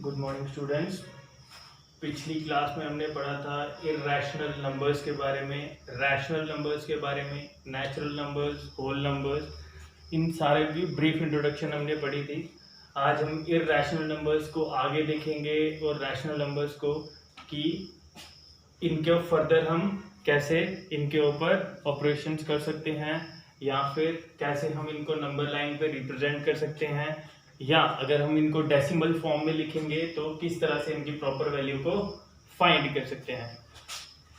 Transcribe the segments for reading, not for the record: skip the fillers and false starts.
Good morning students. पिछली class में हमने पढ़ा था इर्रेशनल नंबर्स के बारे में, रैशनल नंबर्स के बारे में, नेचुरल नंबर्स, होल नंबर्स, इन सारे की ब्रीफ इंट्रोडक्शन हमने पढ़ी थी। आज हम इर्रेशनल नंबर्स को आगे देखेंगे और रैशनल नंबर्स को कि इनके फर्दर हम कैसे इनके ऊपर ऑपरेशंस कर सकते हैं या फिर कैसे हम इनको नंबर लाइन पे रिप्रेजेंट कर सकते हैं, या अगर हम इनको डेसिमल फॉर्म में लिखेंगे तो किस तरह से इनकी प्रॉपर वैल्यू को फाइंड कर सकते हैं।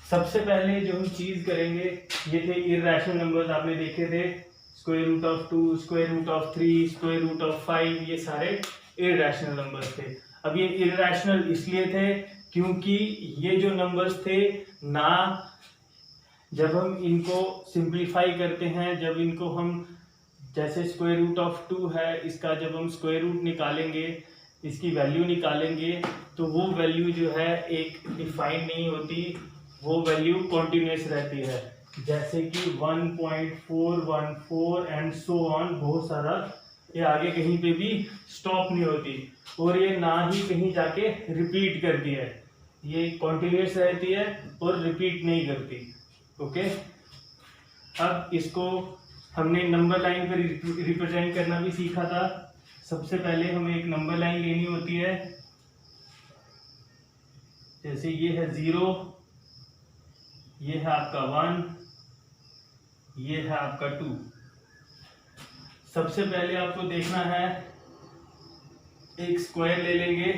सबसे पहले जो हम चीज करेंगे, ये थे इर्रेशनल नंबर्स, आपने देखे थे square root of 2, square root of 3, square root of 5, ये सारे इर्रेशनल नंबर्स थे। अब ये इर्रेशनल इसलिए थे क्योंकि ये जो नंबर्स थे ना, जब हम इनको सिंप्लीफाई करते हैं, जब इनको हम जैसे स्क्वायर रूट ऑफ 2 है, इसका जब हम स्क्वायर रूट निकालेंगे, इसकी वैल्यू निकालेंगे, तो वो वैल्यू जो है एक डिफाइन नहीं होती, वो वैल्यू कॉन्टिन्यूस रहती है। जैसे कि 1.414 एंड सो ऑन, बहुत सारा, ये आगे कहीं पे भी स्टॉप नहीं होती और ये ना ही कहीं जाके रिपीट करती है, ये कॉन्टिन्यूस रहती है और रिपीट नहीं करती। ओके, अब इसको हमने नंबर लाइन पर रिप्रेजेंट करना भी सीखा था। सबसे पहले हमें एक नंबर लाइन लेनी होती है, जैसे ये है 0, ये है आपका 1, ये है आपका 2। सबसे पहले आपको देखना है, एक स्क्वायर ले लेंगे,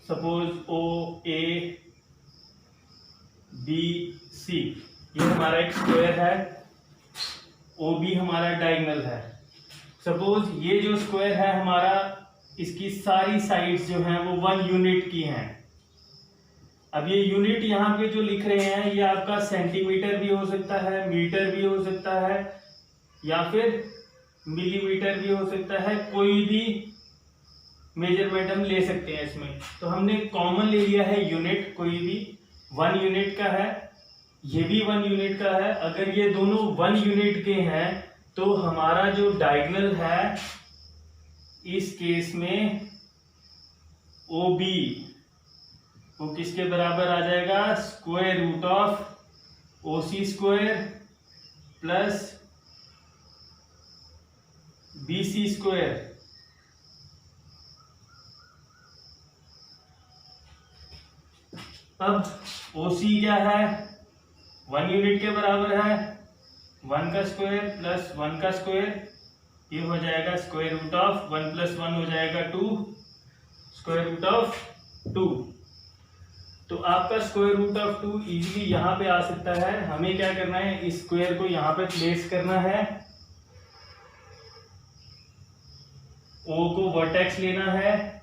suppose O A B C, ये हमारा एक स्क्वायर है, ओ बी हमारा डायगोनल है। सपोज ये जो स्क्वायर है हमारा, इसकी सारी साइड्स जो हैं वो 1 यूनिट की हैं। अब ये यूनिट यहाँ पे जो लिख रहे हैं, ये आपका सेंटीमीटर भी हो सकता है, मीटर भी हो सकता है, या फिर मिलीमीटर भी हो सकता है, कोई भी मेजरमेंट हम ले सकते हैं इसमें। तो हमने कॉमन ले लिया है यूनिट, कोई भी 1 यूनिट का है, ये भी 1 यूनिट का है। अगर ये दोनों 1 यूनिट के हैं तो हमारा जो डायगोनल है इस केस में ओ बी, वो किसके बराबर आ जाएगा, square root of O C square plus B C square. अब OC क्या है, 1 यूनिट के बराबर है, 1 का स्क्वायर प्लस 1 का स्क्वायर, ये हो जाएगा स्क्वायर रूट ऑफ 1 प्लस 1 हो जाएगा 2, स्क्वायर रूट ऑफ 2। तो आपका स्क्वायर रूट ऑफ 2 इजीली यहाँ पे आ सकता है। हमें क्या करना है, इस स्क्वायर को यहाँ पे प्लेस करना है, O को वर्टेक्स लेना है,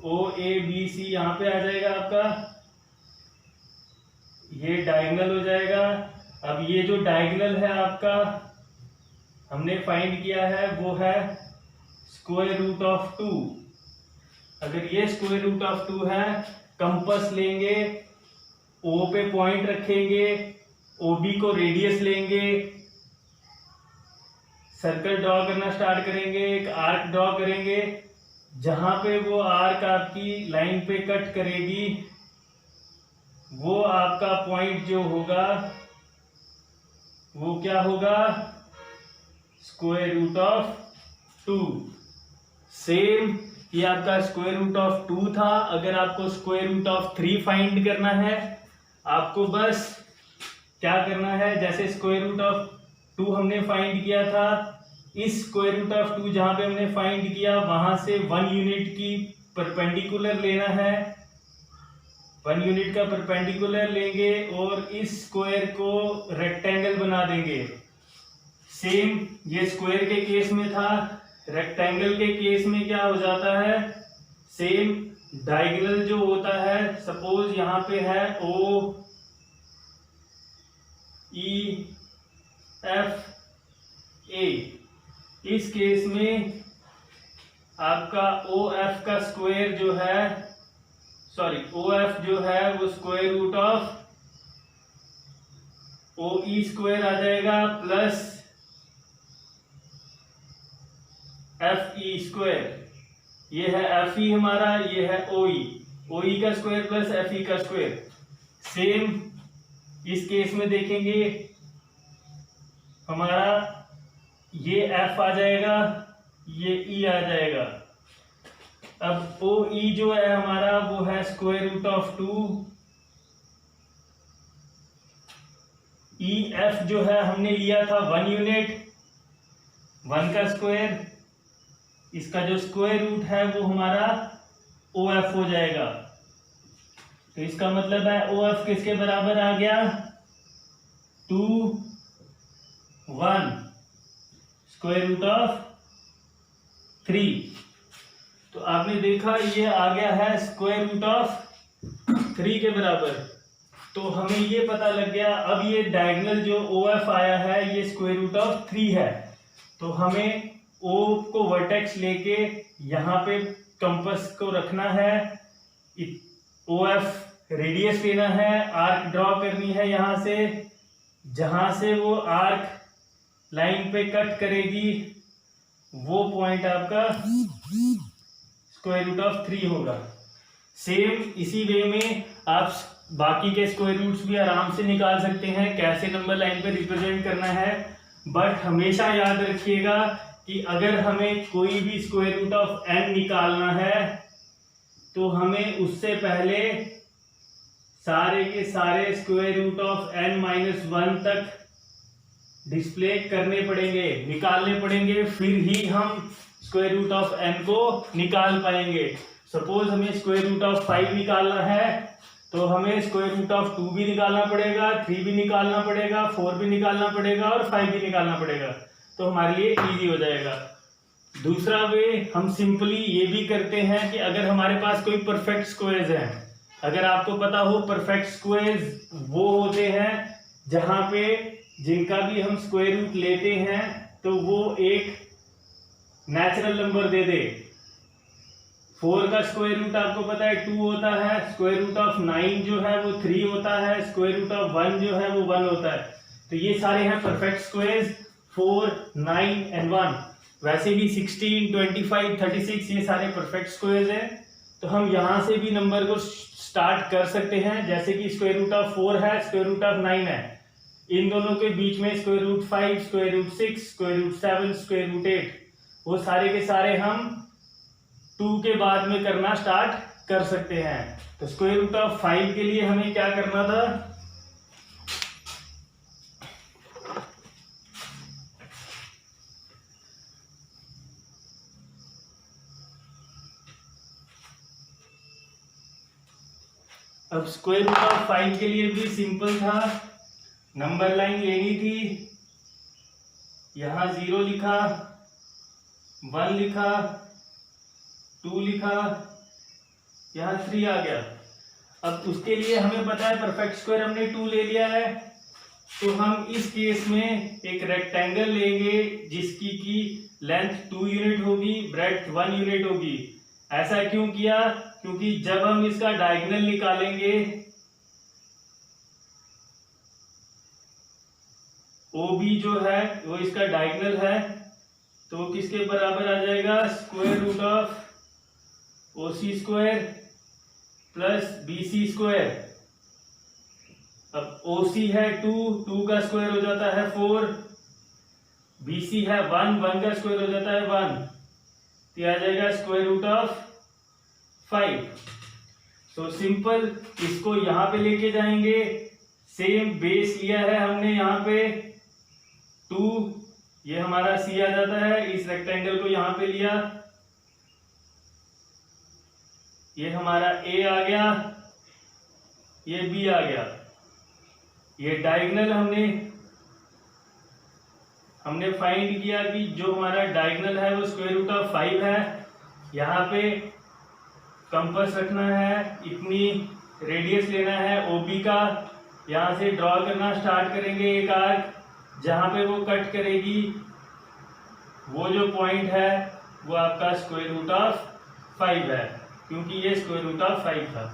OABC यहाँ पे आ जाएगा आपका, ये डायगोनल हो जाएगा। अब ये जो डायगोनल है आपका हमने फाइंड किया है, वो है स्क्वायर रूट ऑफ 2। अगर ये स्क्वायर रूट ऑफ 2 है, कंपास लेंगे, O पे पॉइंट रखेंगे, OB को रेडियस लेंगे, सर्कल ड्रॉ करना स्टार्ट करेंगे, एक आर्क ड्रॉ करेंगे, जहां पे वो आर्क आपकी लाइन पे कट करेगी, वो आपका पॉइंट जो होगा वो क्या होगा, स्क्वायर रूट ऑफ 2। सेम ये आपका स्क्वायर रूट ऑफ 2 था। अगर आपको स्क्वायर रूट ऑफ 3 फाइंड करना है, आपको बस क्या करना है, जैसे स्क्वायर रूट ऑफ 2 हमने फाइंड किया था, इस स्क्वायर रूट ऑफ 2 जहां पे हमने फाइंड किया, वहां से 1 यूनिट की परपेंडिकुलर लेना है, 1 यूनिट का परपेंडिकुलर लेंगे और इस स्क्वायर को रेक्टेंगल बना देंगे। सेम ये स्क्वायर के केस में था, रेक्टेंगल के केस में क्या हो जाता है, सेम डायगोनल जो होता है, सपोज यहाँ पे है O E F A, इस केस में आपका OF का स्क्वायर जो है, सॉरी OF जो है वो square root of OE square आ जाएगा प्लस एफ ई स्क्वायर, ये है एफ ई हमारा, ये है ओ ई का स्क्वायर प्लस एफ ई का स्क्वायर। सेम इस केस में देखेंगे हमारा ये एफ आ जाएगा, ये ई आ जाएगा। अब ओ ई जो है हमारा वो है square root of 2, E F जो है हमने लिया था 1 यूनिट, 1 का स्क्वायर, इसका जो स्क्वायर रूट है वो हमारा ओ एफ हो जाएगा। तो इसका मतलब है ओ एफ किसके बराबर आ गया, 2 1 स्क्वायर रूट ऑफ 3। तो आपने देखा ये आ गया है स्क्वायर रूट ऑफ 3 के बराबर। तो हमें ये पता लग गया, अब ये डायगोनल जो ओ एफ आया है ये स्क्वायर रूट ऑफ 3 है। तो हमें ओ को वर्टेक्स लेके यहाँ पे कंपास को रखना है, ओ एफ रेडियस लेना है, आर्क ड्रॉ करनी है यहाँ से, जहां से वो आर्क लाइन पे कट करेगी वो पॉइंट आपका स्क्वायर रूट ऑफ 3 होगा। सेम इसी वे में आप बाकी के स्क्वायर रूट्स भी आराम से निकाल सकते हैं, कैसे नंबर लाइन पे रिप्रेजेंट करना है। बट हमेशा याद रखिएगा कि अगर हमें कोई भी स्क्वायर रूट ऑफ n निकालना है तो हमें उससे पहले सारे के सारे स्क्वायर रूट ऑफ n-1 तक डिस्प्ले करने पड़ेंगे, निकालने पड़ेंगे, फिर ही हम स्क्वायर रूट ऑफ n को निकाल पाएंगे। सपोज हमें स्क्वायर रूट ऑफ 5 निकालना है तो हमें स्क्वायर रूट ऑफ 2 भी निकालना पड़ेगा, 3 भी निकालना पड़ेगा, 4 भी निकालना पड़ेगा और 5 भी निकालना पड़ेगा। तो हमारे लिए इजी हो जाएगा। दूसरा वे हम सिंपली ये भी करते हैं कि अगर हमारे पास कोई परफेक्ट स्क्वायर्स हैं, अगर आपको पता हो परफेक्ट स्क्वायर्स वो होते हैं जहां पे जिनका भी हम स्क्वायर रूट लेते हैं तो वो एक नेचुरल नंबर दे दे। 4 का स्क्वायर रूट आपको पता है 2 होता है, स्क्वायर रूट ऑफ 9 जो है वो 3 होता है, स्क्वायर रूट ऑफ 1 जो है वो 1 होता है। तो ये सारे हैं परफेक्ट स्क्वायर्स 4, 9 एंड 1। वैसे भी 16, 25, 36 ये सारे परफेक्ट स्क्वायर्स हैं। तो हम यहाँ से भी नंबर को स्टार्ट कर सकते हैं, जैसे कि स्क्वायर रूट ऑफ 4 है, स्क्वायर रूट ऑफ 9 है, इन दोनों के बीच में square root 5, square root 6, square root 7, square root 8, वो सारे के सारे हम 2 के बाद में करना स्टार्ट कर सकते हैं। तो स्क्वायर रूट ऑफ 5 के लिए हमें क्या करना था, अब स्क्वायर रूट ऑफ 5 के लिए भी सिंपल था, नंबर लाइन लेनी थी, यहां 0 लिखा, 1 लिखा, 2 लिखा, यहां 3 आ गया। अब उसके लिए हमें पता है परफेक्ट स्क्वायर हमने 2 ले लिया है, तो हम इस केस में एक रेक्टेंगल लेंगे जिसकी की लेंथ 2 यूनिट होगी, ब्रेड्थ 1 यूनिट होगी। ऐसा क्यों किया, क्योंकि जब हम इसका डायगोनल निकालेंगे OB जो है वो इसका डायगोनल है, तो किसके बराबर आ जाएगा, square root of OC square plus BC square. अब OC है 2, 2 का स्क्वायर हो जाता है 4, BC है 1, 1 का स्क्वायर हो जाता है 1, तो आ जाएगा square root of 5। So simple, इसको यहां पे लेके जाएंगे, सेम बेस लिया है हमने यहाँ पे 2, ये हमारा C आ जाता है, इस रेक्टेंगल को यहां पे लिया, ये हमारा A आ गया, ये B आ गया। ये डायगोनल हमने फाइंड किया कि जो हमारा डायगोनल है वो स्क्वायर रूट ऑफ 5 है। यहाँ पे कंपास रखना है, इतनी रेडियस लेना है OB का, यहाँ से ड्रॉ करना स्टार्ट करेंगे एक आर्क, जहाँ पे वो कट करेगी वो जो पॉइंट है वो आपका स्क्वायर रूट ऑफ 5 है, क्योंकि ये स्क्वायर रूट ऑफ 5 था।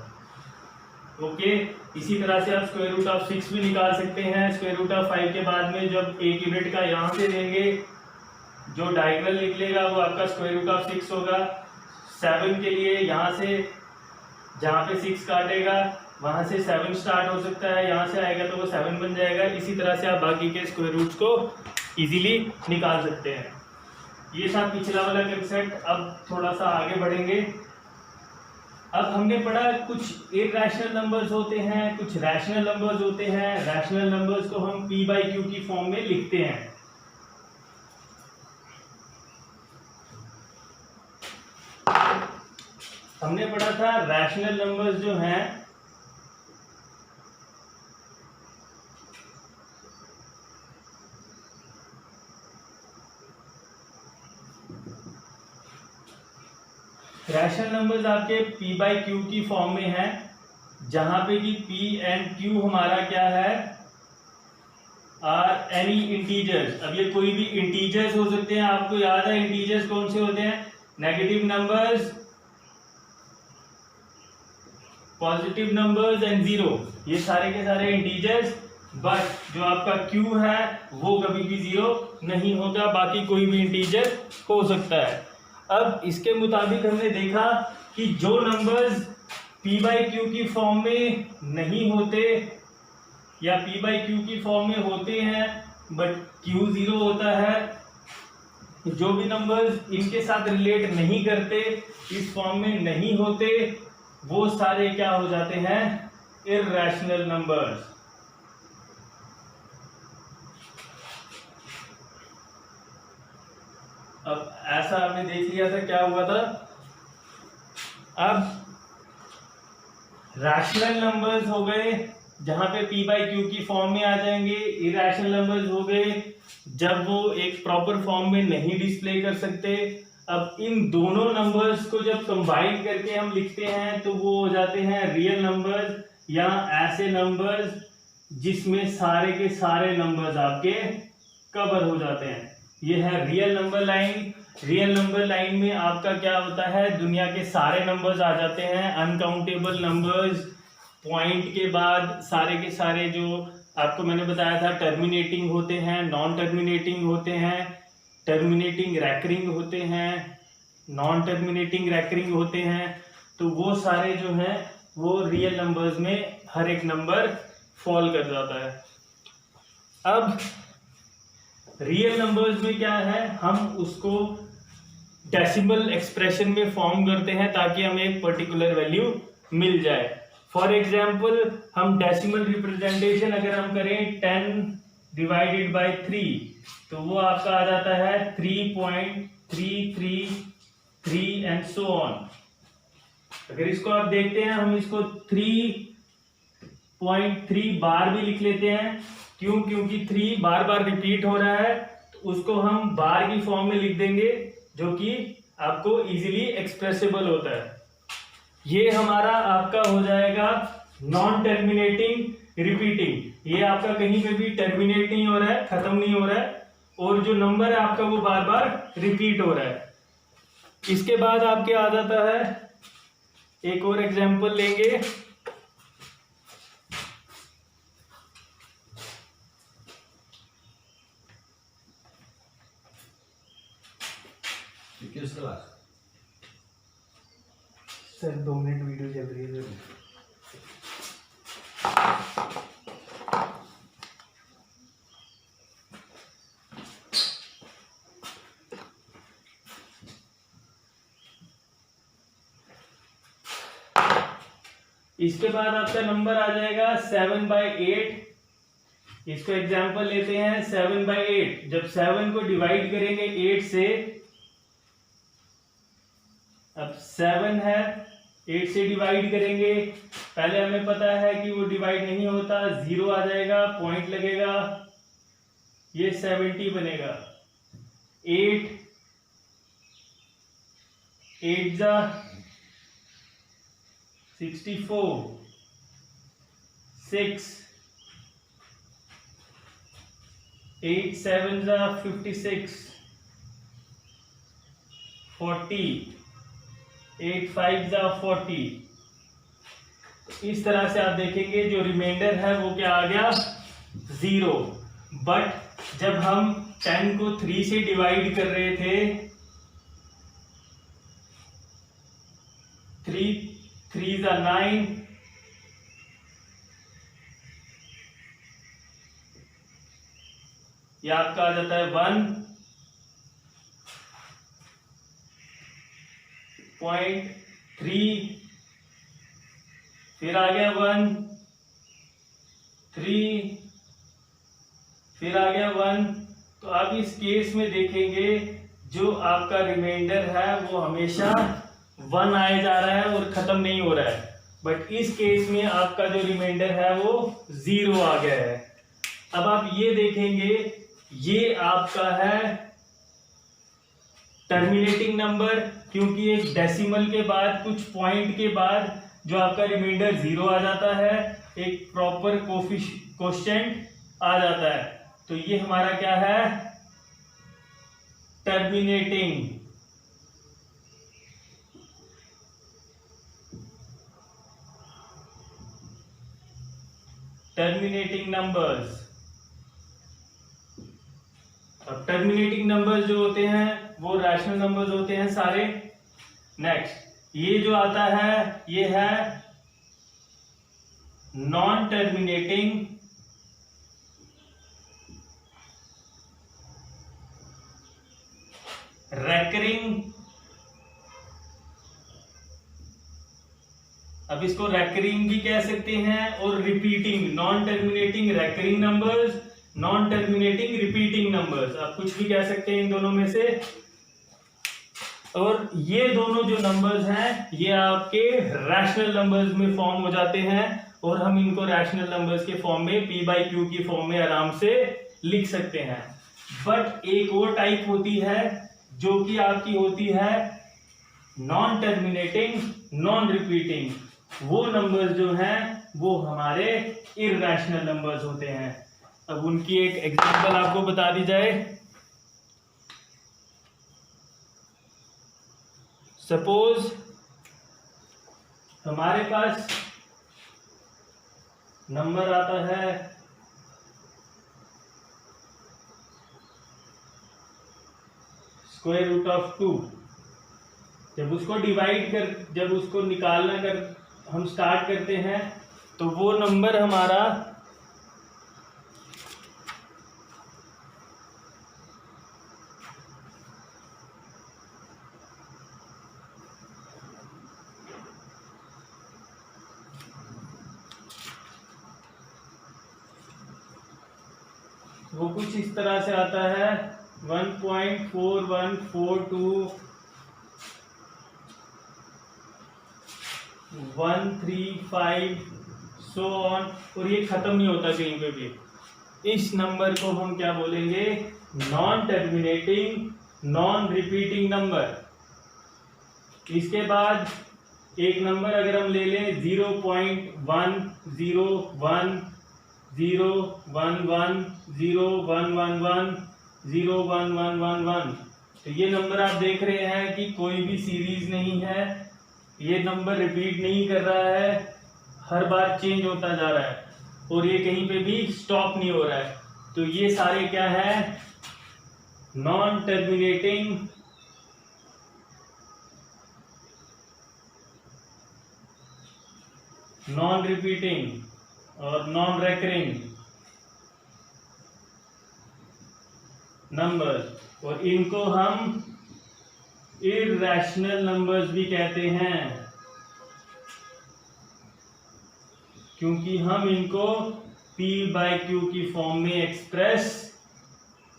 ओके, इसी तरह से आप स्क्वायर रूट ऑफ 6 भी निकाल सकते हैं। स्क्वायर रूट ऑफ 5 के बाद में जब 1 यूनिट का यहाँ से देंगे जो डायगोनल निकलेगा वो आपका स्क्वायर रूट ऑफ 6 होगा। 7 के लिए यहाँ से जहाँ पे 6 काटेगा वहां से 7 स्टार्ट हो सकता है, यहाँ से आएगा तो वो 7 बन जाएगा। इसी तरह से आप बाकी के स्क्वायर रूट्स को इजीली निकाल सकते हैं। ये था पिछला वाला कंसेप्ट। अब थोड़ा सा आगे बढ़ेंगे। अब हमने पढ़ा कुछ इरैशनल नंबर्स होते हैं, कुछ रैशनल नंबर्स होते हैं। रैशनल नंबर्स को हम p बाई क्यू की फॉर्म में लिखते हैं। हमने पढ़ा था रैशनल नंबर्स जो हैं रैशनल नंबर्स आपके p बाई क्यू की फॉर्म में है, जहां पे कि p एंड q हमारा क्या है, आर एनी इंटीजर्स। अब ये कोई भी इंटीजर्स हो सकते हैं। आपको याद है इंटीजर्स कौन से होते हैं? Negative numbers, positive numbers and zero, ये सारे के सारे इंटीजर्स। बट जो आपका q है वो कभी भी जीरो नहीं होगा, बाकी कोई भी इंटीजर हो सकता है। अब इसके मुताबिक हमने देखा कि जो नंबर्स p बाई क्यू की फॉर्म में नहीं होते या p बाई क्यू की फॉर्म में होते हैं बट q जीरो होता है, जो भी नंबर्स इनके साथ रिलेट नहीं करते, इस फॉर्म में नहीं होते, वो सारे क्या हो जाते हैं? Irrational numbers. अब ऐसा आपने देख लिया था क्या हुआ था। अब रैशनल नंबर्स हो गए जहां पे p बाई क्यू की फॉर्म में आ जाएंगे। इरैशनल नंबर्स हो गए जब वो एक प्रॉपर फॉर्म में नहीं डिस्प्ले कर सकते। अब इन दोनों नंबर्स को जब कंबाइन करके हम लिखते हैं तो वो हो जाते हैं रियल नंबर्स, या ऐसे नंबर्स जिसमें सारे के सारे नंबर्स आपके कवर हो जाते हैं। ये है real number line. Real number line में आपका क्या होता है? दुनिया के सारे नंबर्स आ जाते हैं, अनकाउंटेबल नंबर्स। पॉइंट के बाद सारे के सारे जो आपको मैंने बताया था टर्मिनेटिंग होते हैं, नॉन टर्मिनेटिंग होते हैं, टर्मिनेटिंग रैकरिंग होते हैं, नॉन टर्मिनेटिंग रैकरिंग होते हैं। तो वो सारे जो हैं वो रियल नंबर्स में हर एक नंबर फॉल कर जाता है। अब रियल नंबर्स में क्या है, हम उसको डेसिमल एक्सप्रेशन में फॉर्म करते हैं ताकि हमें एक पर्टिकुलर वैल्यू मिल जाए। फॉर एग्जाम्पल हम डेसिमल रिप्रेजेंटेशन अगर हम करें 10 डिवाइडेड बाय 3 तो वो आपका आ जाता है 3.333 एंड सो ऑन। अगर इसको आप देखते हैं, हम इसको 3.3 बार भी लिख लेते हैं। क्यों? क्योंकि 3 बार बार रिपीट हो रहा है, तो उसको हम बार की फॉर्म में लिख देंगे जो कि आपको इजीली एक्सप्रेसिबल होता है। ये हमारा आपका हो जाएगा नॉन टर्मिनेटिंग रिपीटिंग। ये आपका कहीं पे भी टर्मिनेट नहीं हो रहा है, खत्म नहीं हो रहा है, और जो नंबर है आपका वो बार बार रिपीट हो रहा है। इसके बाद आपके आ जाता है, एक और एग्जांपल लेंगे। किस क्लास? सर 2 मिनट वीडियो चल रही है। इसके बाद आपका नंबर आ जाएगा 7/8। इसको एग्जांपल लेते हैं 7/8। जब 7 को डिवाइड करेंगे 8 से, अब 7 है 8 से डिवाइड करेंगे, पहले हमें पता है कि वो डिवाइड नहीं होता, 0 आ जाएगा, पॉइंट लगेगा, ये 70 बनेगा। 8 8 जा 64, 6 8 7 जा 56, 40, 8 5 जा 40। इस तरह से आप देखेंगे जो रिमाइंडर है वो क्या आ गया? 0। बट जब हम 10 को 3 से डिवाइड कर रहे थे, 3 जा 9, ये आपका आ जाता है 1.3, फिर आ गया 1, 3, फिर आ गया 1। तो आप इस केस में देखेंगे जो आपका रिमाइंडर है वो हमेशा 1 आया जा रहा है और खत्म नहीं हो रहा है, बट इस केस में आपका जो रिमाइंडर है वो 0 आ गया है। अब आप ये देखेंगे, ये आपका है टर्मिनेटिंग नंबर, क्योंकि एक डेसिमल के बाद, कुछ पॉइंट के बाद जो आपका रिमाइंडर 0 आ जाता है, एक प्रॉपर कोएफिशिएंट आ जाता है। तो ये हमारा क्या है, टर्मिनेटिंग। Terminating numbers. अब टर्मिनेटिंग नंबर्स जो होते हैं वो रैशनल नंबर्स होते हैं सारे। नेक्स्ट ये जो आता है ये है नॉन टर्मिनेटिंग रेकरिंग। अब इसको रेकरिंग भी कह सकते हैं और repeating. Non terminating recurring numbers, non terminating repeating numbers, आप कुछ भी कह सकते हैं इन दोनों में से। और ये दोनों जो नंबर्स हैं ये आपके रैशनल नंबर्स में फॉर्म हो जाते हैं और हम इनको रैशनल नंबर्स के फॉर्म में p/q की फॉर्म में आराम से लिख सकते हैं। बट एक और टाइप होती है जो कि आपकी होती है नॉन टर्मिनेटिंग नॉन रिपीटिंग। वो नंबर्स जो हैं वो हमारे इररेशनल नंबर्स होते हैं। अब उनकी एक एग्जांपल आपको बता दी जाए। सपोज हमारे पास नंबर आता है स्क्वायर रूट ऑफ 2। जब उसको डिवाइड कर, जब उसको निकालना कर हम स्टार्ट करते हैं तो वो नंबर हमारा वो कुछ इस तरह से आता है 1.4142 135 सो ऑन, और ये खत्म नहीं होता कहीं पे भी। इस नंबर को हम क्या बोलेंगे, non terminating non repeating number. इसके बाद एक नंबर अगर हम ले लें 0.101 011 0111 01111, तो ये नंबर आप देख रहे हैं कि कोई भी सीरीज नहीं है, ये नंबर रिपीट नहीं कर रहा है, हर बार चेंज होता जा रहा है और ये कहीं पे भी स्टॉप नहीं हो रहा है। तो ये सारे क्या है, नॉन टर्मिनेटिंग नॉन रिपीटिंग और नॉन रेकरिंग नंबर, और इनको हम इररेशनल नंबर्स भी कहते हैं क्योंकि हम इनको p/q की फॉर्म में एक्सप्रेस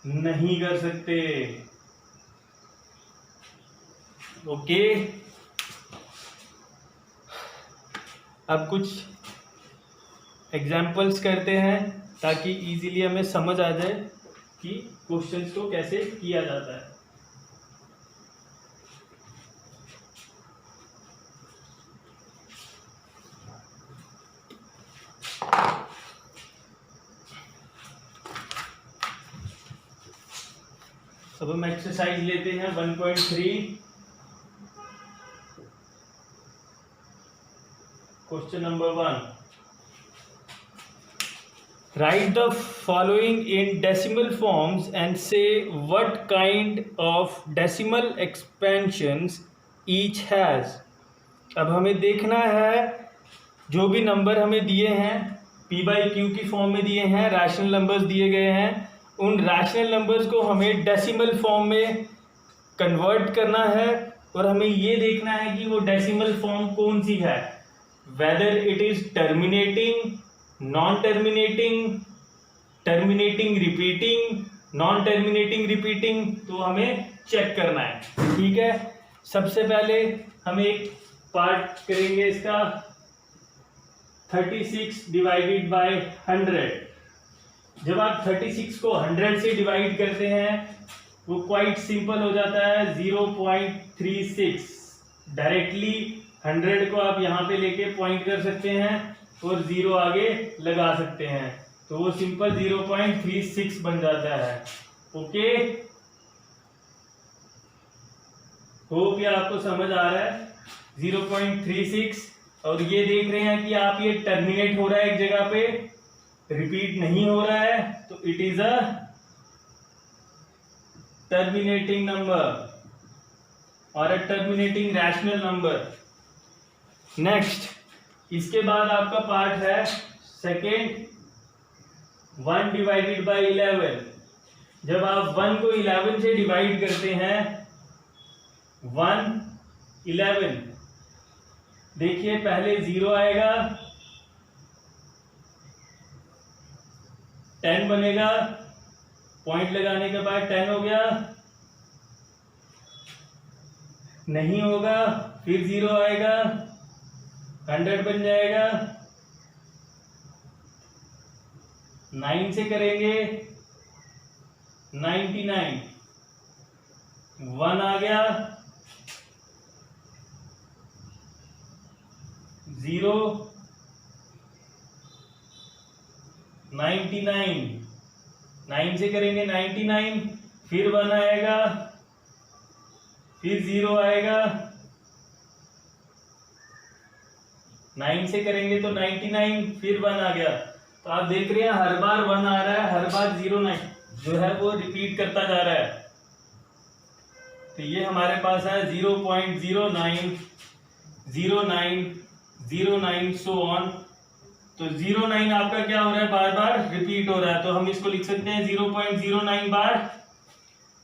नहीं कर सकते। ओके, अब कुछ एग्जाम्पल्स करते हैं ताकि इजीली हमें समझ आ जाए कि क्वेश्चंस को कैसे किया जाता है। अब हम एक्सरसाइज लेते हैं 1.3, question number 1। Write the following in decimal forms and say what kind of decimal expansions each has. अब हमें देखना है जो भी नंबर हमें दिए हैं पी बाई क्यू की फॉर्म में दिए हैं, रैशनल नंबर्स दिए गए हैं, उन रैशनल नंबर्स को हमें डेसिमल फॉर्म में कन्वर्ट करना है और हमें ये देखना है कि वो डेसिमल फॉर्म कौन सी है, whether it is terminating, non terminating, terminating repeating, non terminating repeating, तो हमें चेक करना है। ठीक है, सबसे पहले हम एक पार्ट करेंगे इसका 36 डिवाइडेड बाय 100। जब आप 36 को 100 से डिवाइड करते हैं वो क्वाइट सिंपल हो जाता है 0.36। डायरेक्टली 100 को आप यहाँ पे लेके पॉइंट कर सकते हैं और 0 आगे लगा सकते हैं, तो वो सिंपल 0.36 बन जाता है। ओके, होप ये आपको समझ आ रहा है 0.36। और ये देख रहे हैं कि आप ये टर्मिनेट हो रहा है एक जगह पे, रिपीट नहीं हो रहा है, तो it is a terminating number और a terminating rational number. Next, इसके बाद आपका पार्ट है सेकेंड 1 डिवाइडेड बाई 11। जब आप 1 को 11 से डिवाइड करते हैं 1 11, देखिए पहले 0 आएगा, 10 बनेगा, पॉइंट लगाने के बाद 10 हो गया, नहीं होगा, फिर 0 आएगा, 100 बन जाएगा, 9 से करेंगे 99, 1 आ गया, 0, 99, 9 से करेंगे 99, फिर 1 आएगा, फिर 0 आएगा, 9 से करेंगे तो 99, फिर 1 आ गया। तो आप देख रहे हैं हर बार 1 आ रहा है, हर बार 09 जो है वो रिपीट करता जा रहा है। तो ये हमारे पास है 0.09 09 09 सो ऑन। तो 09 आपका क्या हो रहा है, बार बार रिपीट हो रहा है, तो हम इसको लिख सकते हैं 0.09 बार।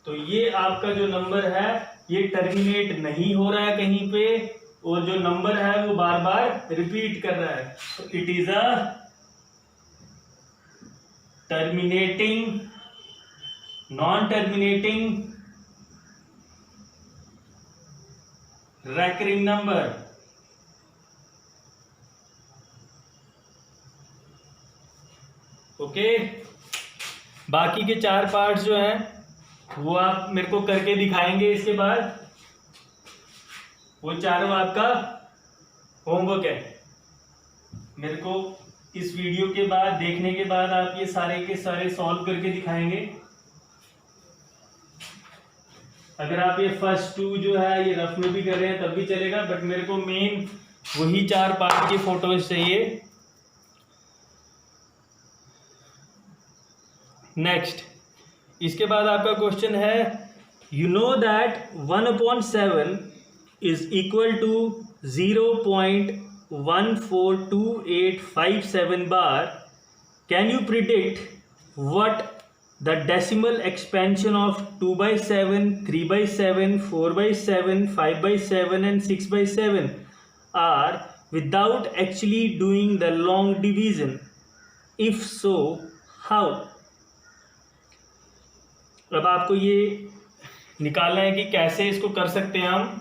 तो ये आपका जो नंबर है ये टर्मिनेट नहीं हो रहा है कहीं पे, और जो नंबर है वो बार बार रिपीट कर रहा है, तो it is a terminating non terminating recurring number. Okay, बाकी के 4 पार्ट्स जो हैं वो आप मेरे को करके दिखाएंगे इसके बाद, वो चारों आपका होमवर्क है। मेरे को इस वीडियो के बाद देखने के बाद आप ये सारे के सारे सॉल्व करके दिखाएंगे। अगर आप ये फर्स्ट 2 जो है ये रफ में भी कर रहे हैं तब भी चलेगा, बट मेरे को मेन वही 4 पार्ट की फोटोज चाहिए। नेक्स्ट, इसके बाद आपका क्वेश्चन है, you know that 1/7 is equal to 0.142857 bar. Can you predict what the decimal expansion of 2/7, 3/7, 4/7, 5/7 and 6/7 are without actually doing the long division? If so, how? अब आपको ये निकालना है कि कैसे इसको कर सकते हैं हम।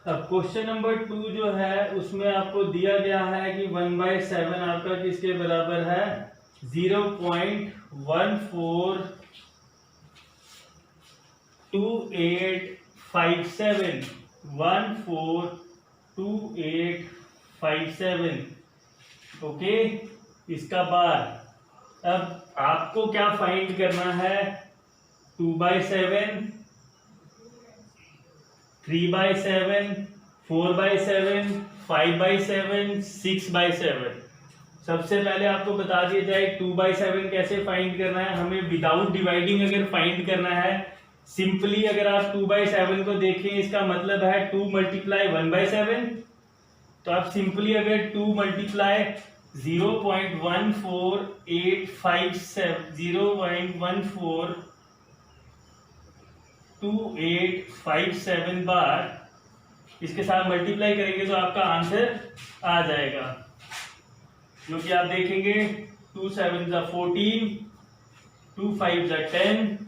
अब क्वेश्चन नंबर 2 जो है उसमें आपको दिया गया है कि 1/7 आपका किसके बराबर है 0.142857 142857 ओके। इसका बाद अब आपको क्या फाइंड करना है 2/7 3/7 4/7 5/7 6/7। सबसे पहले आपको बता दिया जाए 2/7 कैसे फाइंड करना है। हमें विदाउट डिवाइडिंग अगर फाइंड करना है सिंपली अगर आप 2/7 को देखें इसका मतलब है 2 × 1/7। तो आप सिंपली अगर 2 × 0.1427 बार इसके साथ मल्टीप्लाई करेंगे तो आपका आंसर आ जाएगा, जो कि आप देखेंगे 2 7 14, 2 5 10,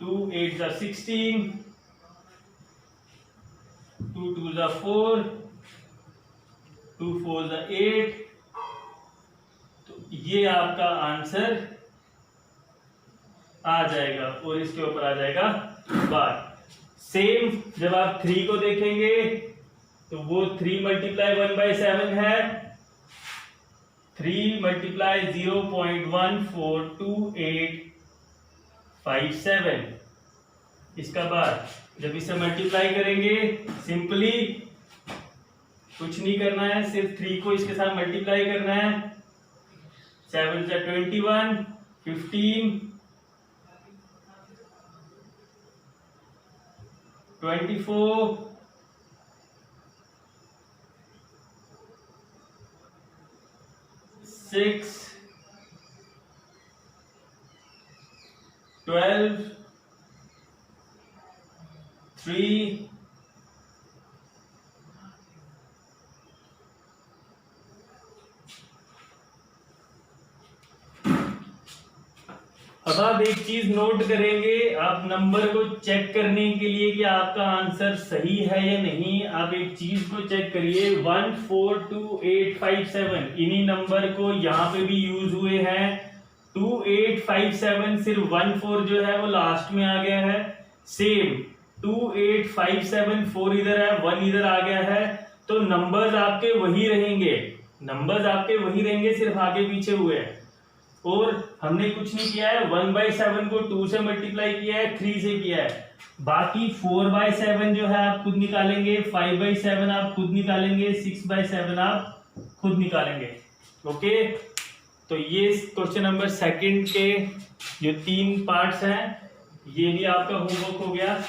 2 8 16, 2 2 4, 2 4 8। तो ये आपका आंसर आ जाएगा और इसके ऊपर आ जाएगा बार। सेम जब आप 3 को देखेंगे तो वो 3 × 1/7 है। 3 × 0.142857। इसका बाद जब इसे मल्टीप्लाई करेंगे सिंपली कुछ नहीं करना है, सिर्फ 3 को इसके साथ मल्टीप्लाई करना है। 7 × 21 15 24 6 12 3 अब आप एक चीज नोट करेंगे, आप नंबर को चेक करने के लिए कि आपका आंसर सही है या नहीं, आप एक चीज को चेक करिए 142857 इन्हीं नंबर को यहाँ पे भी यूज हुए हैं। 2857 सिर्फ 14 जो है वो लास्ट में आ गया है। सेम 2857 4 इधर है 1 इधर आ गया है। तो नंबर्स आपके वही रहेंगे, सिर्फ आगे पीछे हुए हैं। और हमने कुछ नहीं किया है, 1/7 को 2 से मल्टीप्लाई किया है, 3 से किया है। बाकी 4/7 जो है आप खुद निकालेंगे, 5/7 आप खुद निकालेंगे, 6/7 आप खुद निकालेंगे। ओके, तो ये क्वेश्चन नंबर 2 के जो 3 पार्ट्स हैं ये भी आपका होमवर्क हो गया।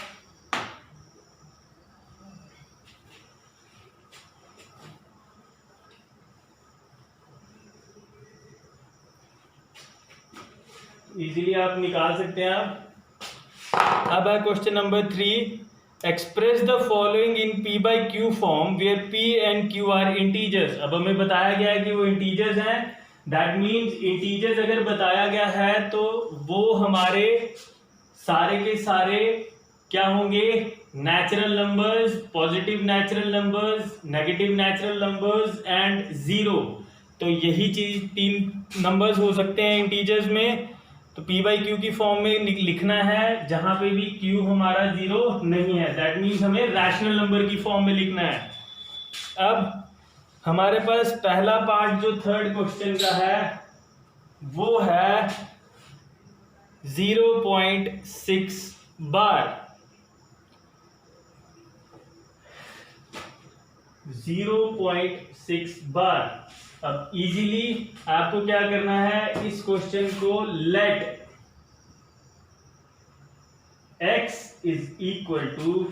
इजीली आप निकाल सकते हैं आप। अब है question number 3, express the following in P/Q form where P and Q are integers. अब हमें बताया गया है कि वो इंटीजर्स हैं, दैट मीन्स इंटीजर्स अगर बताया गया है तो वो हमारे सारे के सारे क्या होंगे, natural numbers, positive natural numbers, negative natural numbers and zero. तो यही चीज 3 नंबर्स हो सकते हैं इंटीजर्स में। तो P/Q की फॉर्म में लिखना है जहां पे भी Q हमारा 0 नहीं है, दैट मीन्स हमें रैशनल नंबर की फॉर्म में लिखना है। अब हमारे पास पहला पार्ट जो 3rd क्वेश्चन का है वो है 0.6 बार। 0.6 बार। अब इजीली आपको क्या करना है, इस क्वेश्चन को let x is equal to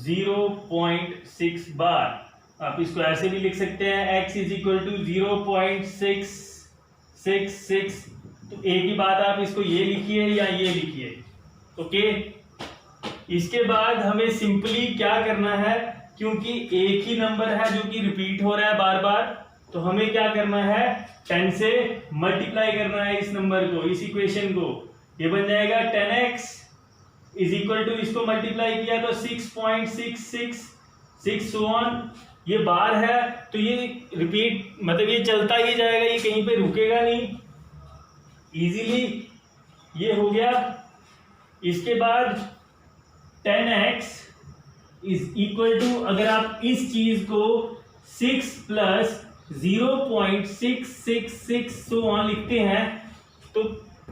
0.6 bar. आप इसको ऐसे भी लिख सकते हैं x इज इक्वल टू 0.666। तो एक ही बात, आप इसको ये लिखिए या ये लिखिए। ओके, इसके बाद हमें सिंपली क्या करना है, क्योंकि एक ही नंबर है जो कि रिपीट हो रहा है बार बार, तो हमें क्या करना है 10 से मल्टीप्लाई करना है इस नंबर को, इस इक्वेशन को। ये बन जाएगा 10x इज इक्वल टू इसको मल्टीप्लाई किया तो 6.666 सो ऑन। ये बार है तो ये रिपीट मतलब ये चलता ही जाएगा, ये कहीं पे रुकेगा नहीं इजीली। ये हो गया। इसके बाद 10x इज इक्वल टू, अगर आप इस चीज को 6 प्लस 0.666 सो ऑन लिखते हैं तो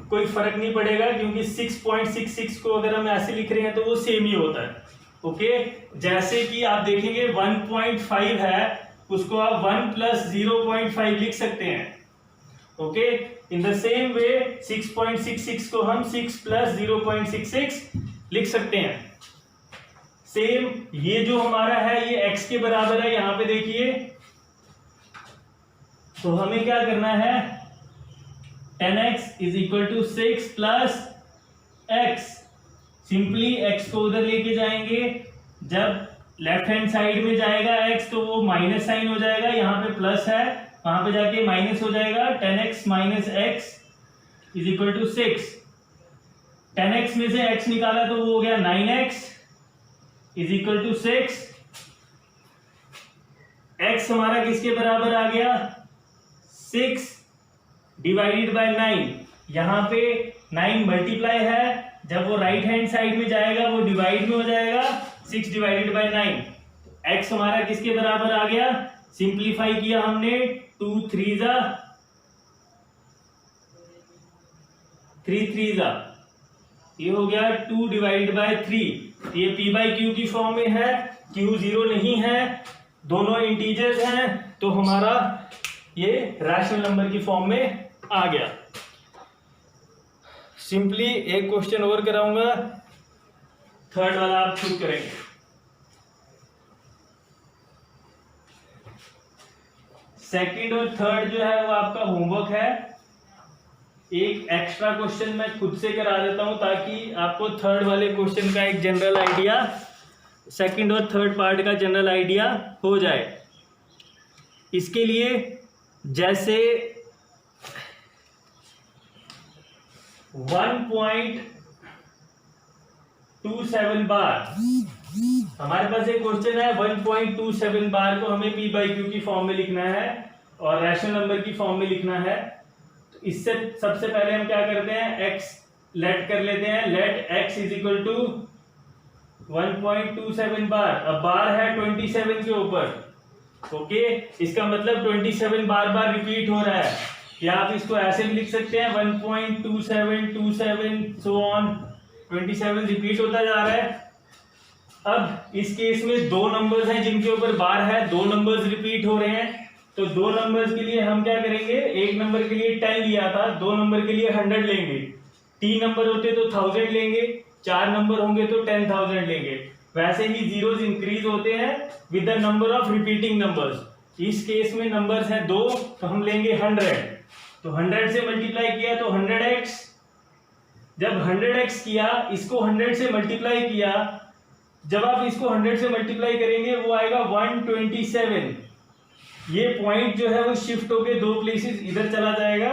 कोई फर्क नहीं पड़ेगा, क्योंकि 6.66 को अगर हम ऐसे लिख रहे हैं तो वो सेम ही होता है। ओके, जैसे कि आप देखेंगे 1.5 है, उसको आप 1 प्लस 0.5 लिख सकते हैं। Okay, in the same way 6.66 को हम 6 प्लस 0.66 लिख सकते हैं। सेम ये जो हमारा है ये x के बराबर है, यहां पे देखिए। तो हमें क्या करना है, 10x is equal to 6 plus x। Simply x को उधर लेके जाएंगे, जब लेफ्ट हैंड साइड में जाएगा x तो वो माइनस साइन हो जाएगा, यहाँ पे प्लस है वहां पे जाके माइनस हो जाएगा। 10x minus x is equal to 6। 10x में से x निकाला तो वो हो गया 9x is equal to 6। x हमारा किसके बराबर आ गया, 6 डिवाइडेड बाय 9। यहां पे 9 मल्टीप्लाई है, जब वो राइट हैंड साइड में जाएगा वो डिवाइड में हो जाएगा, 6 डिवाइडेड बाय 9। x हमारा किसके बराबर आ गया, सिंप्लीफाई किया हमने, 2 3 जा 3 3 जा, ये हो गया 2 डिवाइडेड बाय 3। ये p बाई क्यू की फॉर्म में है, q 0 नहीं है, दोनों इंटीजर्स हैं, तो हमारा ये रैशनल नंबर की फॉर्म में आ गया। सिंपली एक क्वेश्चन और कराऊंगा, थर्ड वाला आप खुद करेंगे। सेकंड और थर्ड जो है वो आपका होमवर्क है। एक एक्स्ट्रा क्वेश्चन मैं खुद से करा देता हूं ताकि आपको थर्ड वाले क्वेश्चन का एक जनरल आइडिया, सेकंड और थर्ड पार्ट का जनरल आइडिया हो जाए। इसके लिए जैसे 1.27 बार, हमारे पास एक क्वेश्चन है 1.27 बार को हमें p बाई क्यू की फॉर्म में लिखना है और रैशनल नंबर की फॉर्म में लिखना है। तो इससे सबसे पहले हम क्या करते हैं, x लेट कर लेते हैं, let x is equal to 1.27 bar. अब बार है 27 के ऊपर, ओके, इसका मतलब 27 बार बार रिपीट हो रहा है, या आप इसको ऐसे भी लिख सकते हैं 1.2727 सो ऑन, 27 रिपीट होता जा रहा है। अब इस केस में दो नंबर्स हैं जिनके ऊपर बार है, दो नंबर्स रिपीट हो रहे हैं, तो दो नंबर्स के लिए हम क्या करेंगे, एक नंबर के लिए 10 लिया था, दो नंबर के लिए 100 लेंगे, 3 नंबर होते तो 1000 लेंगे, 4 नंबर होंगे तो 10,000 लेंगे। वैसे ही जीरोस इंक्रीज होते हैं with the number of repeating numbers. इस केस में नंबर्स हैं 2, तो हम लेंगे 100, तो 100 से मल्टीप्लाई किया तो 100x, जब 100x किया, इसको 100 से मल्टीप्लाई किया, जब आप इसको 100 से मल्टीप्लाई करेंगे वो आएगा 127। ये पॉइंट जो है वो शिफ्ट होके 2 प्लेसेस इधर चला जाएगा,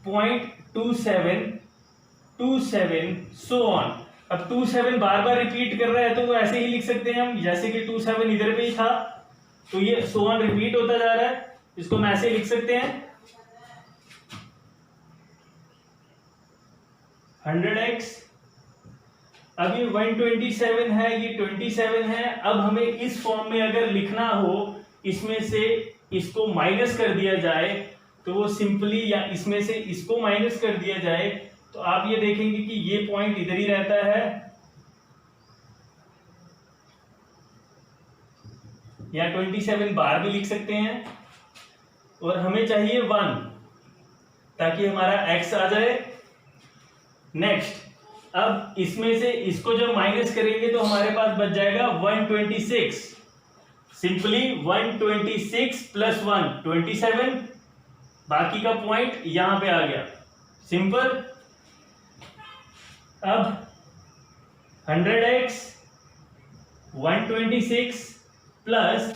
0.2727 सो ऑन। अब 27 बार बार रिपीट कर रहा है तो वो ऐसे ही लिख सकते हैं हम, जैसे कि 27 इधर पे ही था, तो ये सो ऑन रिपीट होता जा रहा है, इसको हम ऐसे लिख सकते हैं 100x। अब ये 127 है, ये 27 है। अब हमें इस फॉर्म में अगर लिखना हो, इसमें से इसको माइनस कर दिया जाए तो वो सिंपली, या इसमें से इसको माइनस कर दिया जाए तो आप ये देखेंगे कि ये पॉइंट इधर ही रहता है, या 27 बार भी लिख सकते हैं, और हमें चाहिए 1 ताकि हमारा x आ जाए। नेक्स्ट, अब इसमें से इसको जब माइनस करेंगे तो हमारे पास बच जाएगा 126। सिंपली 126 प्लस 1 27, बाकी का पॉइंट यहां पे आ गया, सिंपल। अब 100x 126 प्लस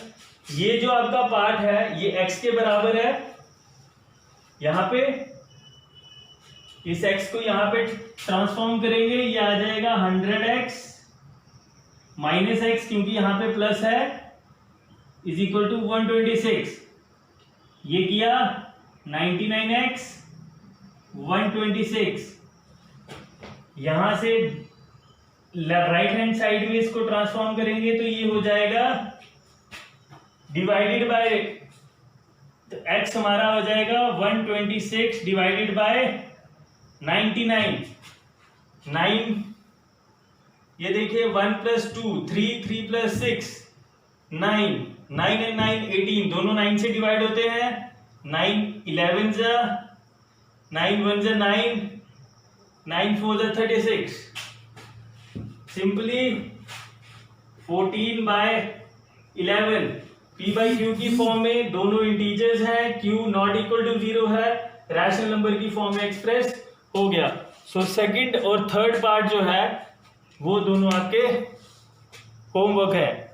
ये जो आपका पार्ट है ये x के बराबर है, यहां पे इस x को यहाँ पे ट्रांसफॉर्म करेंगे, ये आ जाएगा 100x माइनस x, क्योंकि यहाँ पे प्लस है, इज इक्वल टू 126। ये किया 99x 126। यहां से राइट हैंड साइड में इसको ट्रांसफॉर्म करेंगे तो ये हो जाएगा डिवाइडेड बाय, तो x हमारा हो जाएगा 126 डिवाइडेड बाय 99। 9, ये देखिए 1 + 2 3, 3 + 6 9, 9 and 9 18, दोनों 9 से डिवाइड होते हैं। 9 11 जा 9 1 जा 9, 9 4 जा 36। सिंपली 14/11 p बाई क्यू की फॉर्म में, दोनों इंटीजर्स हैं, q नॉट इक्वल टू 0 है, रैशनल नंबर की फॉर्म में एक्सप्रेस हो गया। सो सेकंड और थर्ड पार्ट जो है वो दोनों आपके होमवर्क है।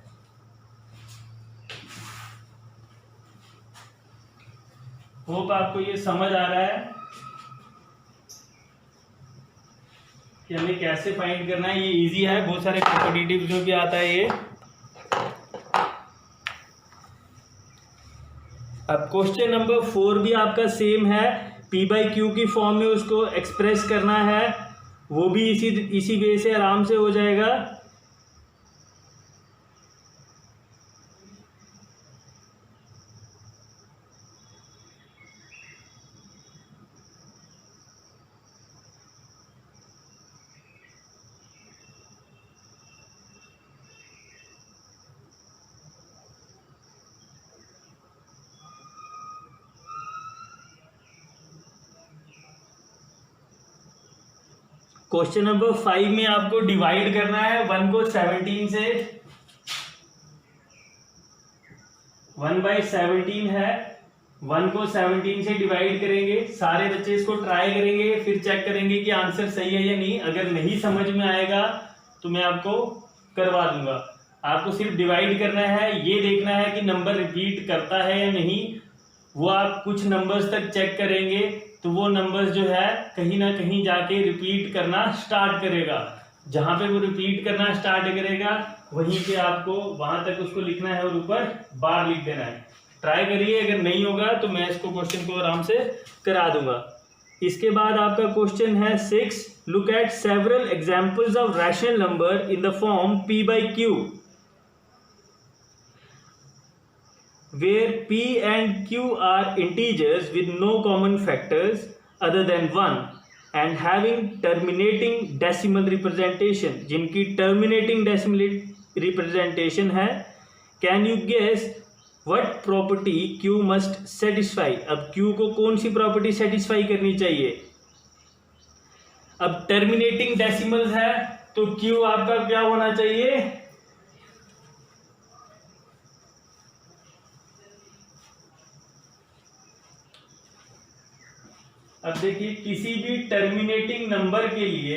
होप आपको ये समझ आ रहा है कि हमें कैसे फाइंड करना है। ये इजी है, बहुत सारे कॉम्पिटिटिव जो भी आता है ये। अब क्वेश्चन नंबर 4 भी आपका सेम है, p बाई क्यू की फॉर्म में उसको एक्सप्रेस करना है, वो भी इसी वे से आराम से हो जाएगा। क्वेश्चन नंबर 5 में आपको डिवाइड करना है 1 को 17 से। 1/17 है, 1 को 17 से डिवाइड करेंगे। सारे बच्चे इसको ट्राई करेंगे, फिर चेक करेंगे कि आंसर सही है या नहीं। अगर नहीं समझ में आएगा तो मैं आपको करवा दूंगा। आपको सिर्फ डिवाइड करना है, ये देखना है कि नंबर रिपीट करता है या नहीं। वो आप कुछ नंबर्स तक चेक करेंगे तो वो नंबर्स जो है कहीं ना कहीं जाके रिपीट करना स्टार्ट करेगा। जहां पे वो रिपीट करना स्टार्ट करेगा वहीं पे आपको वहां तक उसको लिखना है और ऊपर बार लिख देना है। ट्राई करिए, अगर नहीं होगा तो मैं इसको क्वेश्चन को आराम से करा दूंगा। इसके बाद आपका क्वेश्चन है 6, look at several examples of rational number in the form p by Q where p and q are integers with no common factors other than 1 and having terminating decimal representation, जिनकी terminating decimal representation है। Can you guess what property q must satisfy? अब q को कौन सी property satisfy करनी चाहिए? अब terminating decimals है तो q आपका क्या होना चाहिए? अब देखिए, किसी भी टर्मिनेटिंग नंबर के लिए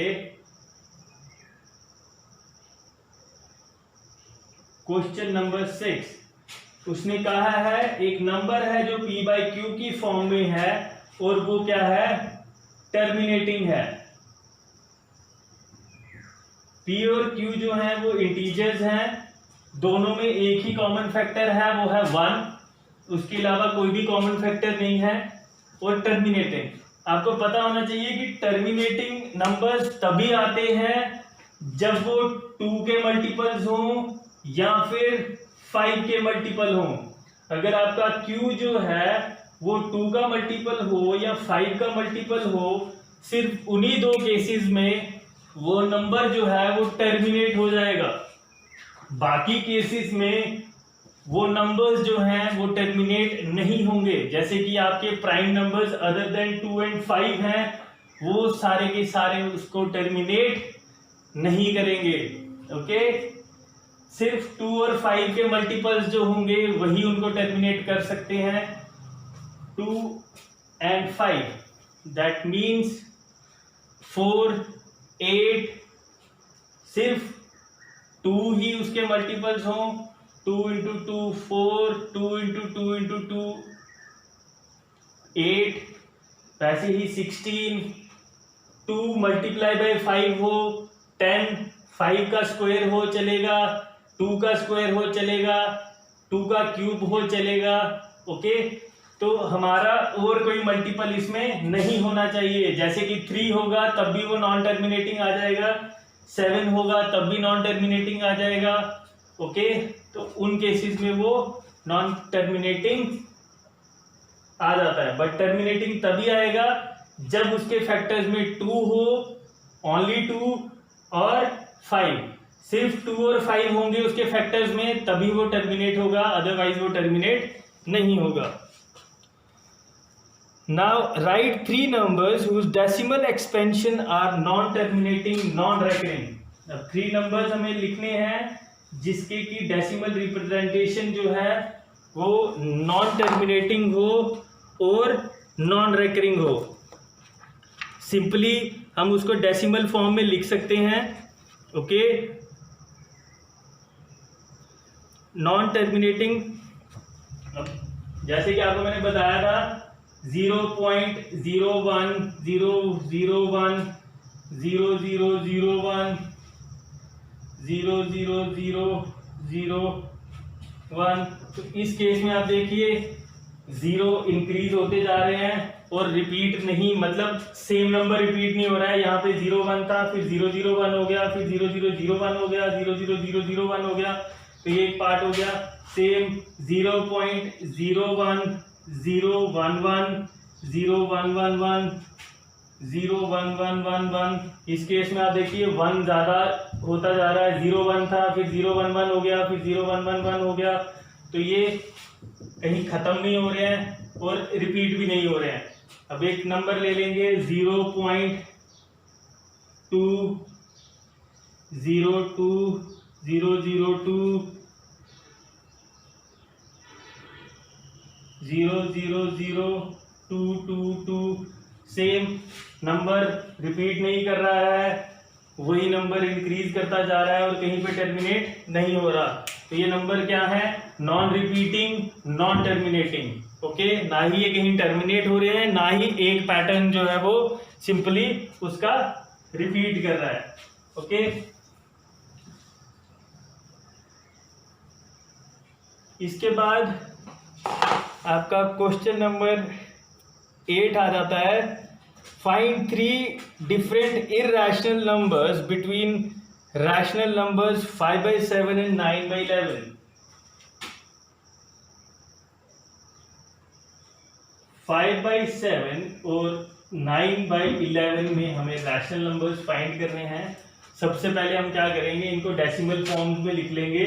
क्वेश्चन नंबर 6 उसने कहा है एक नंबर है जो p बाई क्यू की फॉर्म में है और वो क्या है? टर्मिनेटिंग है। p और q जो है वो इंटीजर्स हैं, दोनों में एक ही कॉमन फैक्टर है, वो है 1। उसके अलावा कोई भी कॉमन फैक्टर नहीं है। और टर्मिनेटिंग, आपको पता होना चाहिए कि टर्मिनेटिंग नंबर्स तभी आते हैं जब वो 2 के मल्टीपल्स हों या फिर 5 के मल्टीपल हों। अगर आपका q जो है वो 2 का मल्टीपल हो या 5 का मल्टीपल हो, सिर्फ उन्हीं 2 केसेस में वो नंबर जो है वो टर्मिनेट हो जाएगा। बाकी केसेस में वो नंबर्स जो हैं वो टर्मिनेट नहीं होंगे। जैसे कि आपके prime numbers other than 2 and 5 हैं, वो सारे के सारे उसको टर्मिनेट नहीं करेंगे। ओके, सिर्फ 2 और 5 के मल्टीपल्स जो होंगे वही उनको टर्मिनेट कर सकते हैं। 2 and 5, दैट मीन्स 4 8, सिर्फ 2 ही उसके मल्टीपल्स हों। 2 into 2 4, 2 into 2 into 2 8, वैसे ही 16, 2 मल्टीप्लाई बाई 5 हो, 10, 5 का स्क्वायर हो चलेगा, 2 का स्क्वायर हो चलेगा, 2 का क्यूब हो चलेगा। ओके, तो हमारा और कोई मल्टीपल इसमें नहीं होना चाहिए। जैसे कि 3 होगा तब भी वो नॉन टर्मिनेटिंग आ जाएगा, 7 होगा तब भी नॉन टर्मिनेटिंग आ जाएगा। ओके, तो उन केसेस में वो नॉन टर्मिनेटिंग आ जाता है, बट टर्मिनेटिंग तभी आएगा जब उसके फैक्टर्स में 2 हो, ओनली 2 और 5। सिर्फ 2 और 5 होंगे उसके फैक्टर्स में तभी वो टर्मिनेट होगा, अदरवाइज वो टर्मिनेट नहीं होगा। Now write 3 numbers whose decimal expansion are non-terminating, non-recurring। अब 3 numbers हमें लिखने हैं जिसके की डेसिमल रिप्रेजेंटेशन जो है वो नॉन टर्मिनेटिंग हो और नॉन रेकरिंग हो। सिंपली हम उसको डेसिमल फॉर्म में लिख सकते हैं। ओके, नॉन टर्मिनेटिंग, जैसे कि आपको मैंने बताया था 0.01001 0001 000001। तो इस केस में आप देखिए 0 इंक्रीज होते जा रहे हैं और रिपीट नहीं, मतलब सेम नंबर रिपीट नहीं हो रहा है। यहाँ पे 01 था, फिर 001 हो गया, फिर 0001 हो गया, 00001 हो गया। तो ये एक पार्ट हो गया। सेम 0.01 011 0111 0111। इस केस में आप देखिए 1 ज्यादा होता जा रहा है। 01 था, फिर 011 हो गया, फिर 0111 हो गया। तो ये कहीं खत्म नहीं हो रहे हैं और रिपीट भी नहीं हो रहे हैं। अब एक नंबर ले लेंगे 0.202 002 000222। सेम नंबर रिपीट नहीं कर रहा है, वही नंबर इंक्रीज करता जा रहा है और कहीं पे टर्मिनेट नहीं हो रहा। तो ये नंबर क्या है? Non repeating, non terminating. Okay, ना ही ये कहीं टर्मिनेट हो रहे हैं, ना ही एक पैटर्न जो है वो सिंपली उसका रिपीट कर रहा है। ओके, इसके बाद आपका क्वेश्चन नंबर 8 आ जाता है। Find 3 different irrational numbers between rational numbers 5/7 and 9/11। 5/7 और 9/11 में हमें रैशनल नंबर्स फाइंड करने हैं। सबसे पहले हम क्या करेंगे, इनको डेसिमल फॉर्म में लिख लेंगे।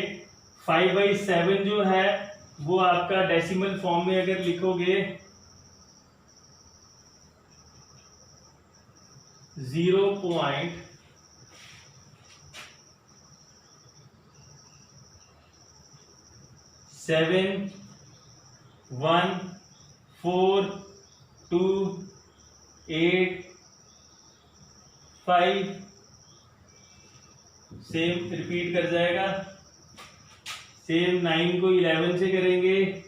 5/7 जो है वो आपका डेसिमल फॉर्म में अगर लिखोगे 0.7142885 सेम रिपीट कर जाएगा। सेम 9 को 11 से करेंगे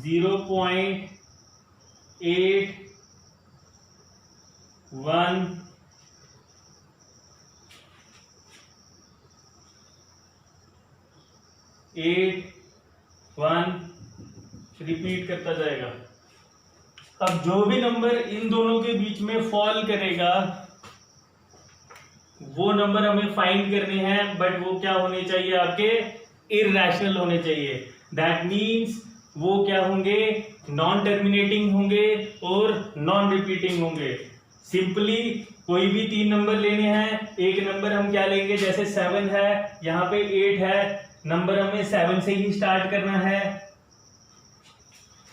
0.81 रिपीट करता जाएगा। अब जो भी नंबर इन दोनों के बीच में फॉल करेगा वो नंबर हमें फाइंड करने हैं, बट वो क्या होने चाहिए? आपके इरैशनल होने चाहिए। दैट मीन्स वो क्या होंगे? नॉन टर्मिनेटिंग होंगे और नॉन रिपीटिंग होंगे। सिंपली कोई भी 3 नंबर लेने हैं। एक नंबर हम क्या लेंगे, जैसे 7 है, यहाँ पे 8 है, नंबर हमें 7 से ही स्टार्ट करना है।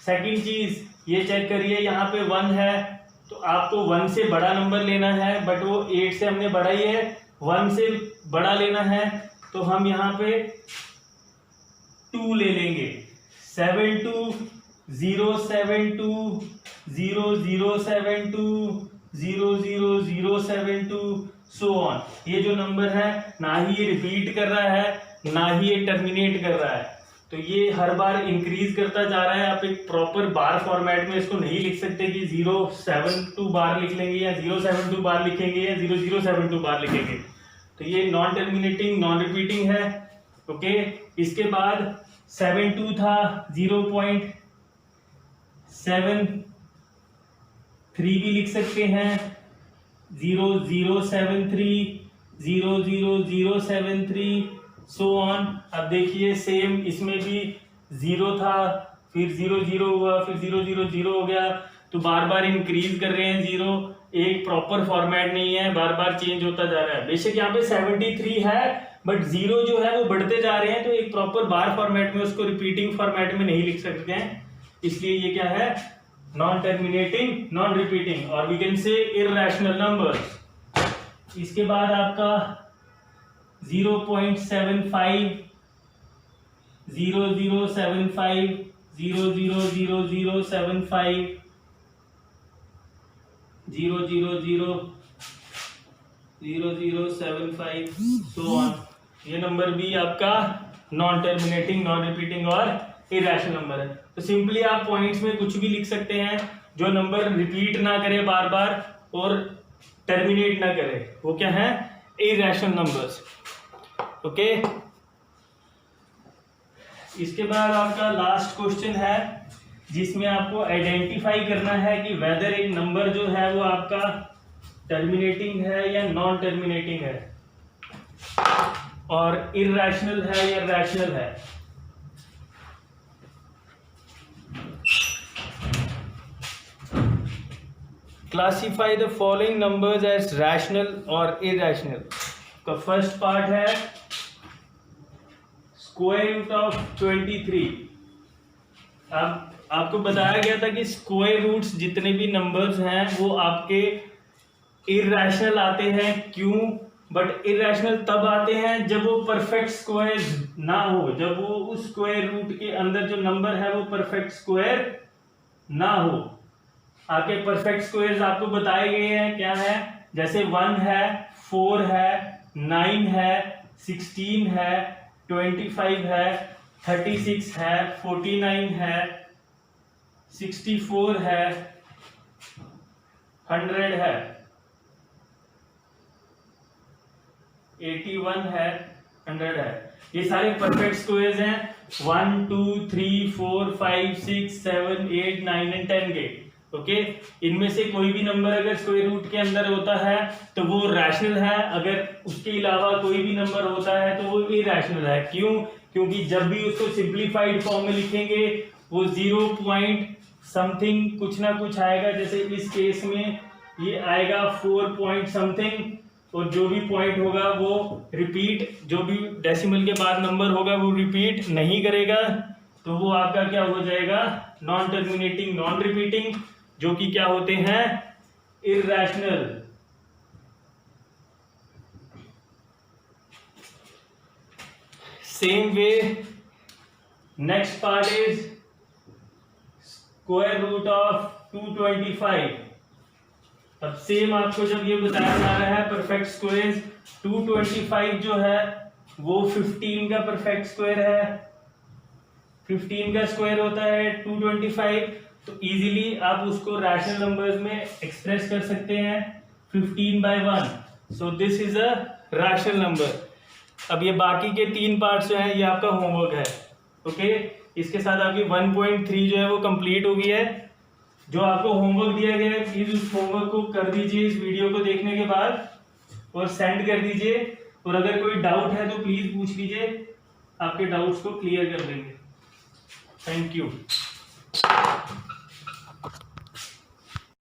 सेकंड चीज ये चेक करिए, यहाँ पे 1 है तो आपको 1 से बड़ा नंबर लेना है, बट वो 8 से हमने बड़ा ही है, 1 से बड़ा लेना है तो हम यहाँ पे 2 ले लेंगे। 72 072 0072 00072 सो ऑन। ये जो नंबर है ना ही ये रिपीट कर रहा है ना ही ये टर्मिनेट कर रहा है। तो ये हर बार इंक्रीज करता जा रहा है। आप एक प्रॉपर बार फॉर्मेट में इसको नहीं लिख सकते कि 072 बार लिख लेंगे या 072 बार लिखेंगे या 0072 बार लिखेंगे। तो ये नॉन टर्मिनेटिंग नॉन रिपीटिंग है। ओके, इसके बाद 72 था 0.73 भी लिख सकते हैं, 0073, 00073 सो ऑन। अब देखिए सेम इसमें भी 0 था, फिर 00 हुआ, फिर 000 हो गया। तो बार बार इंक्रीज कर रहे हैं 0, एक प्रॉपर फॉर्मेट नहीं है, बार बार चेंज होता जा रहा है। बेशक यहाँ पे 73 है बट 0 जो है वो बढ़ते जा रहे हैं, तो एक प्रॉपर बार फॉर्मेट में उसको रिपीटिंग फॉर्मेट में नहीं लिख सकते हैं, इसलिए ये क्या है, नॉन टर्मिनेटिंग नॉन रिपीटिंग, और we can say irrational numbers. इसके बाद आपका 0.75, 0075, 00075, 0000075 सो ऑन। ये नंबर भी आपका नॉन टर्मिनेटिंग नॉन रिपीटिंग और इररेशनल नंबर है। तो सिंपली आप पॉइंट्स में कुछ भी लिख सकते हैं जो नंबर रिपीट ना करे बार बार और टर्मिनेट ना करे, वो क्या है, इररेशनल नंबर्स। ओके, इसके बाद आपका लास्ट क्वेश्चन है जिसमें आपको आइडेंटिफाई करना है कि वेदर एक नंबर जो है वो आपका टर्मिनेटिंग है या नॉन टर्मिनेटिंग है, और इररेशनल है या रैशनल है। Classify the following numbers as rational और इररेशनल। का फर्स्ट पार्ट है स्क्वायर रूट ऑफ 23। अब आपको बताया गया था कि स्क्वायर रूट्स जितने भी नंबर्स हैं वो आपके इररेशनल आते हैं। क्यों? बट इररेशनल तब आते हैं जब वो परफेक्ट स्क्वायर ना हो, जब वो उस स्क्वायर रूट के अंदर जो नंबर है वो परफेक्ट स्क्वायर ना हो। आपके परफेक्ट स्क्वायर्स आपको बताए गए हैं, क्या है, जैसे 1 है, 4 है, 9 है, 16 है, 25 है, 36 है, 49 है, 64 है, 100 है, 81 है, 100 है। ये सारे परफेक्ट स्क्वायर्स हैं 1 2 3 4 5 6 7 8 9 एंड 10 के। ओके, इनमें से कोई भी नंबर अगर स्क्वायर रूट के अंदर होता है तो वो रैशनल है, अगर उसके अलावा कोई भी नंबर होता है तो वो इररेशनल है। क्यों? क्योंकि जब भी उसको सिंप्लीफाइड फॉर्म में लिखेंगे वो 0 पॉइंट समथिंग कुछ ना कुछ आएगा। जैसे इस केस में ये आएगा 4 पॉइंट समथिंग, और जो भी पॉइंट होगा वो रिपीट, जो भी डेसिमल के बाद नंबर होगा वो रिपीट नहीं करेगा, तो वो आपका क्या हो जाएगा, नॉन टर्मिनेटिंग नॉन रिपीटिंग, जो कि क्या होते हैं, irrational. Same way next part is square root of 225। अब सेम आपको जब ये बताया जा रहा है परफेक्ट स्क्वायर, 225 जो है वो 15 का परफेक्ट स्क्वायर है, 15 का स्क्वायर होता है 225। तो इजीली आप उसको रैशनल नंबर्स में एक्सप्रेस कर सकते हैं 15/1, so this is a rational number. अब ये बाकी के 3 पार्ट्स जो हैं ये आपका होमवर्क है। ओके, इसके साथ आपकी 1.3 जो है वो कंप्लीट हो गई है। जो आपको होमवर्क दिया गया है प्लीज उस होमवर्क को कर दीजिए इस वीडियो को देखने के बाद और सेंड कर दीजिए, और अगर कोई डाउट है तो प्लीज पूछ लीजिए, आपके डाउट्स को क्लियर कर देंगे। Thank you.